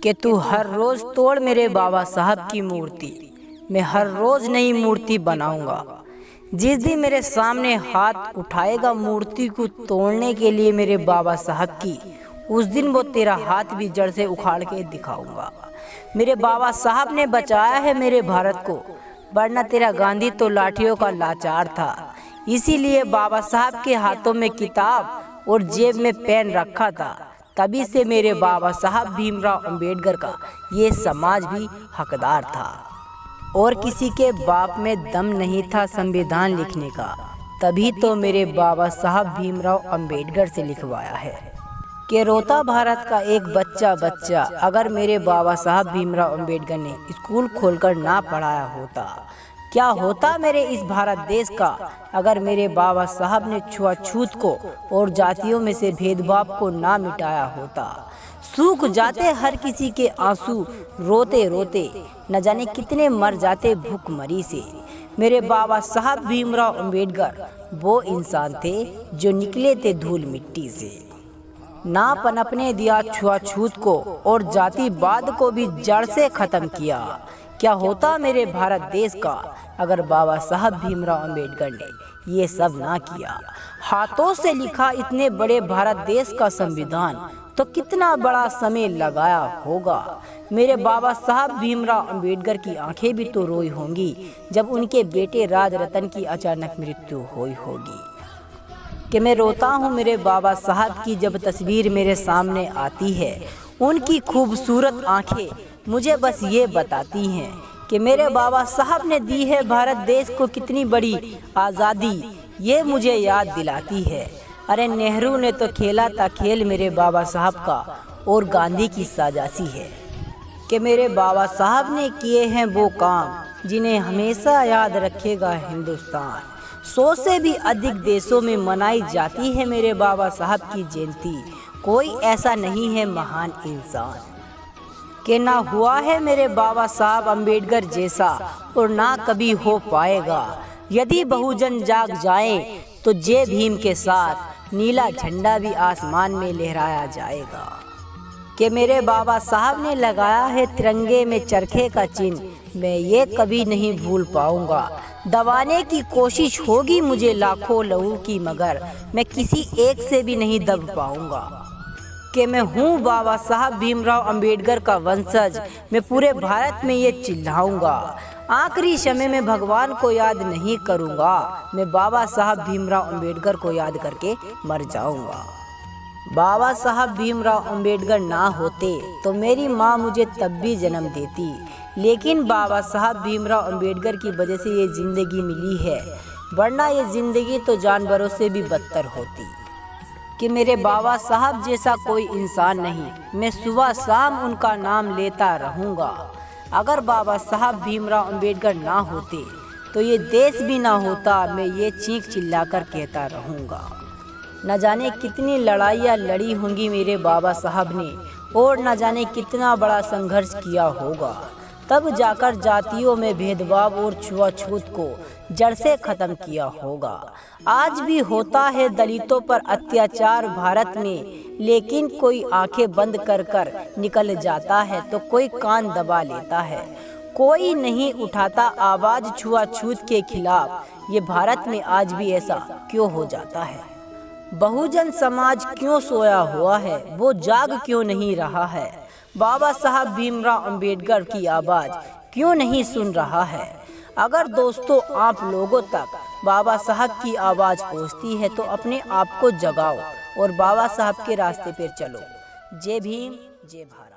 कि तू हर रोज़ तोड़ मेरे बाबा साहब की मूर्ति, मैं हर रोज़ नई मूर्ति बनाऊंगा। जिस दिन मेरे सामने हाथ उठाएगा मूर्ति को तोड़ने के लिए मेरे बाबा साहब की, उस दिन वो तेरा हाथ भी जड़ से उखाड़ के दिखाऊंगा। मेरे बाबा साहब ने बचाया है मेरे भारत को, वरना तेरा गांधी तो लाठियों का लाचार था। इसीलिए बाबा साहब के हाथों में किताब और जेब में पेन रखा था। तभी से मेरे बाबा साहब भीमराव अंबेडकर का ये समाज भी हकदार था। और किसी के बाप में दम नहीं था संविधान लिखने का, तभी तो मेरे बाबा साहब भीमराव अंबेडकर से लिखवाया है कि रोता भारत का एक बच्चा अगर मेरे बाबा साहब भीमराव अंबेडकर ने स्कूल खोलकर ना पढ़ाया होता। क्या होता मेरे इस भारत देश का अगर मेरे बाबा साहब ने छुआछूत को और जातियों में से भेदभाव को ना मिटाया होता। सूख जाते हर किसी के आंसू रोते रोते, न जाने कितने मर जाते भूखमरी से। मेरे बाबा साहब भीमराव अंबेडकर वो इंसान थे जो निकले थे धूल मिट्टी से। ना पनपने दिया छुआछूत को और जातिवाद को भी जड़ से खत्म किया। क्या होता मेरे भारत देश का अगर बाबा साहब भीमराव अंबेडकर ने ये सब ना किया। हाथों से लिखा इतने बड़े भारत देश का संविधान तो कितना बड़ा समय लगाया होगा। मेरे बाबा साहब भीमराव अंबेडकर की आंखें भी तो रोई होंगी जब उनके बेटे राजरतन की अचानक मृत्यु हुई होगी। कि मैं रोता हूँ मेरे बाबा साहब की जब तस्वीर मेरे सामने आती है। उनकी खूबसूरत आंखें मुझे बस ये बताती हैं कि मेरे बाबा साहब ने दी है भारत देश को कितनी बड़ी आज़ादी, ये मुझे याद दिलाती है। अरे नेहरू ने तो खेला था खेल मेरे बाबा साहब का, और गांधी की साजासी है कि मेरे बाबा साहब ने किए हैं वो काम जिन्हें हमेशा याद रखेगा हिंदुस्तान। 100 से भी अधिक देशों में मनाई जाती है मेरे बाबा साहब की जयंती। कोई ऐसा नहीं है महान इंसान कि ना हुआ है मेरे बाबा साहब अंबेडकर जैसा, और ना कभी हो पाएगा। यदि बहुजन जाग जाए तो जय भीम के साथ नीला झंडा भी आसमान में लहराया जाएगा। कि मेरे बाबा साहब ने लगाया है तिरंगे में चरखे का चिन्ह, मैं ये कभी नहीं भूल पाऊंगा। दबाने की कोशिश होगी मुझे लाखों लहू की, मगर मैं किसी एक से भी नहीं दब पाऊंगा। कि मैं हूँ बाबा साहब भीमराव अंबेडकर का वंशज, मैं पूरे भारत में ये चिल्लाऊंगा। आखिरी समय में भगवान को याद नहीं करूँगा, मैं बाबा साहब भीमराव अंबेडकर को याद करके मर जाऊँगा। बाबा साहब भीमराव अंबेडकर ना होते तो मेरी माँ मुझे तब भी जन्म देती, लेकिन बाबा साहब भीमराव अंबेडकर की वजह से ये ज़िंदगी मिली है, वरना ये ज़िंदगी तो जानवरों से भी बदतर होती। कि मेरे बाबा साहब जैसा कोई इंसान नहीं, मैं सुबह शाम उनका नाम लेता रहूँगा। अगर बाबा साहब भीमराव अंबेडकर ना होते तो ये देश भी ना होता, मैं ये चीख चिल्लाकर कहता रहूँगा। न जाने कितनी लड़ाइयाँ लड़ी होंगी मेरे बाबा साहब ने, और न जाने कितना बड़ा संघर्ष किया होगा, तब जाकर जातियों में भेदभाव और छुआछूत को जड़ से खत्म किया होगा। आज भी होता है दलितों पर अत्याचार भारत में, लेकिन कोई आंखें बंद कर कर निकल जाता है तो कोई कान दबा लेता है। कोई नहीं उठाता आवाज़ छुआछूत के खिलाफ। ये भारत में आज भी ऐसा क्यों हो जाता है? बहुजन समाज क्यों सोया हुआ है, वो जाग क्यों नहीं रहा है? बाबा साहब भीमराव अंबेडकर की आवाज़ क्यों नहीं सुन रहा है? अगर दोस्तों आप लोगों तक बाबा साहब की आवाज़ पहुंचती है तो अपने आप को जगाओ और बाबा साहब के रास्ते पर चलो। जय भीम, जय भारत।